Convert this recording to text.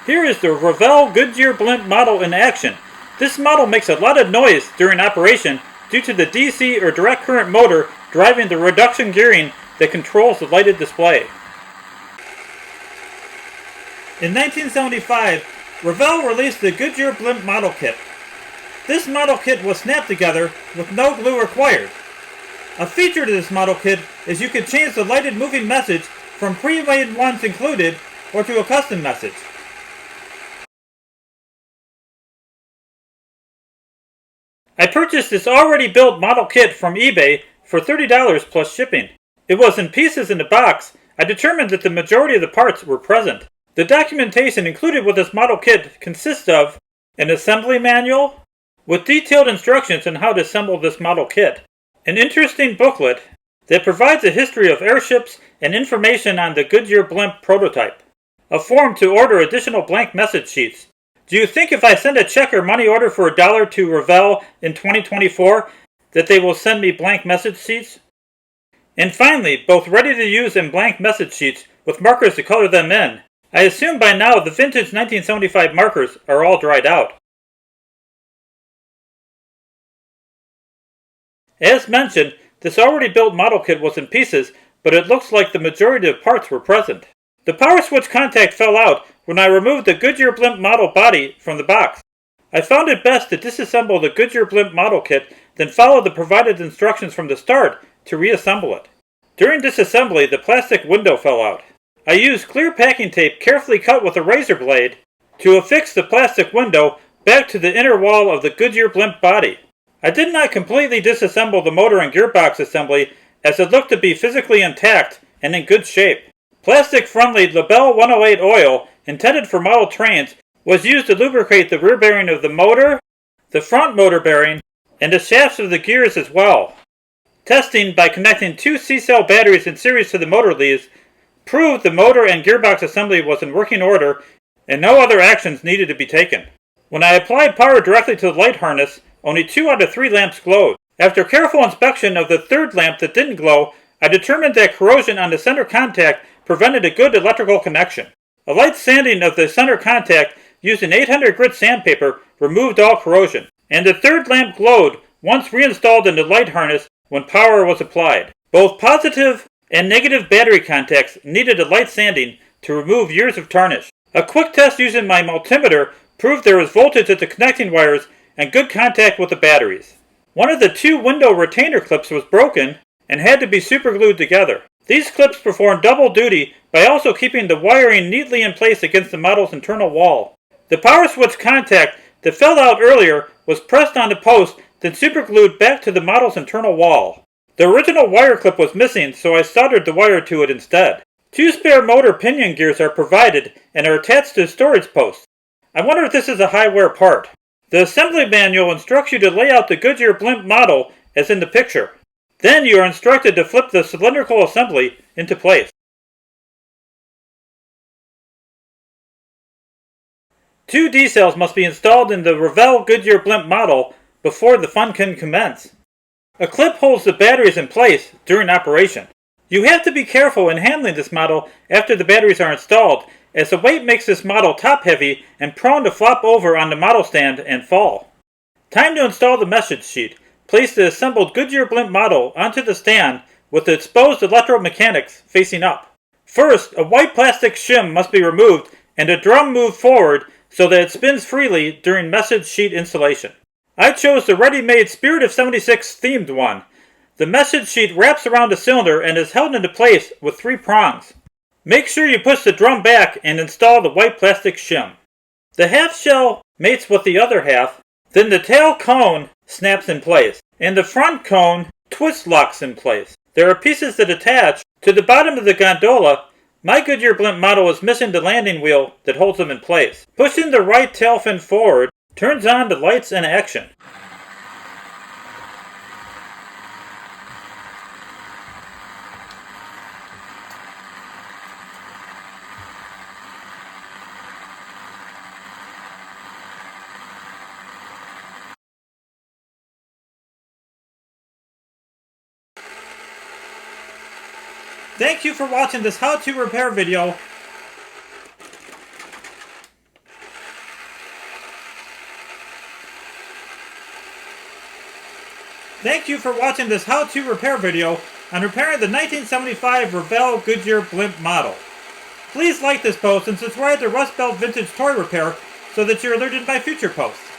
Here is the Revell Goodyear Blimp model in action. This model makes a lot of noise during operation due to the DC or direct current motor driving the reduction gearing that controls the lighted display. In 1975, Revell released the Goodyear Blimp model kit. This model kit was snapped together with no glue required. A feature to this model kit is you can change the lighted moving message from pre-made ones included or to a custom message. I purchased this already built model kit from eBay for $30 plus shipping. It was in pieces in the box. I determined that the majority of the parts were present. The documentation included with this model kit consists of an assembly manual with detailed instructions on how to assemble this model kit, an interesting booklet that provides a history of airships and information on the Goodyear Blimp prototype, a form to order additional blank message sheets. Do you think if I send a check or money order for $1 to Revell in 2024 that they will send me blank message sheets? And finally, both ready to use and blank message sheets with markers to color them in. I assume by now the vintage 1975 markers are all dried out. As mentioned, this already built model kit was in pieces, but it looks like the majority of parts were present. The power switch contact fell out when I removed the Goodyear Blimp model body from the box. I found it best to disassemble the Goodyear Blimp model kit, then follow the provided instructions from the start to reassemble it. During disassembly, the plastic window fell out. I used clear packing tape carefully cut with a razor blade to affix the plastic window back to the inner wall of the Goodyear Blimp body. I did not completely disassemble the motor and gearbox assembly as it looked to be physically intact and in good shape. Plastic-friendly Revell 108 oil intended for model trains was used to lubricate the rear bearing of the motor, the front motor bearing, and the shafts of the gears as well. Testing by connecting two C-cell batteries in series to the motor leads proved the motor and gearbox assembly was in working order and no other actions needed to be taken. When I applied power directly to the light harness, only 2 out of 3 lamps glowed. After careful inspection of the third lamp that didn't glow, I determined that corrosion on the center contact prevented a good electrical connection. A light sanding of the center contact using 800 grit sandpaper removed all corrosion, and the third lamp glowed once reinstalled in the light harness when power was applied. Both positive and negative battery contacts needed a light sanding to remove years of tarnish. A quick test using my multimeter proved there was voltage at the connecting wires and good contact with the batteries. One of the 2 window retainer clips was broken and had to be superglued together. These clips perform double duty by also keeping the wiring neatly in place against the model's internal wall. The power switch contact that fell out earlier was pressed on the post, then superglued back to the model's internal wall. The original wire clip was missing, so I soldered the wire to it instead. 2 spare motor pinion gears are provided and are attached to storage posts. I wonder if this is a high-wear part. The assembly manual instructs you to lay out the Goodyear Blimp model as in the picture. Then you are instructed to flip the cylindrical assembly into place. 2 D-cells must be installed in the Revell Goodyear Blimp model before the fun can commence. A clip holds the batteries in place during operation. You have to be careful in handling this model after the batteries are installed, as the weight makes this model top-heavy and prone to flop over on the model stand and fall. Time to install the message sheet. Place the assembled Goodyear Blimp model onto the stand with the exposed electromechanics facing up. First, a white plastic shim must be removed and a drum moved forward so that it spins freely during message sheet installation. I chose the ready-made Spirit of 76 themed one. The message sheet wraps around the cylinder and is held into place with 3 prongs. Make sure you push the drum back and install the white plastic shim. The half shell mates with the other half, then the tail cone snaps in place, and the front cone twist locks in place. There are pieces that attach to the bottom of the gondola. My Goodyear Blimp model is missing the landing wheel that holds them in place. Pushing the right tail fin forward turns on the lights in action. Thank you for watching this how-to repair video. Thank you for watching this how-to repair video on repairing the 1975 Revell Goodyear Blimp model. Please like this post and subscribe to Rust Belt Vintage Toy Repair so that you're alerted by future posts.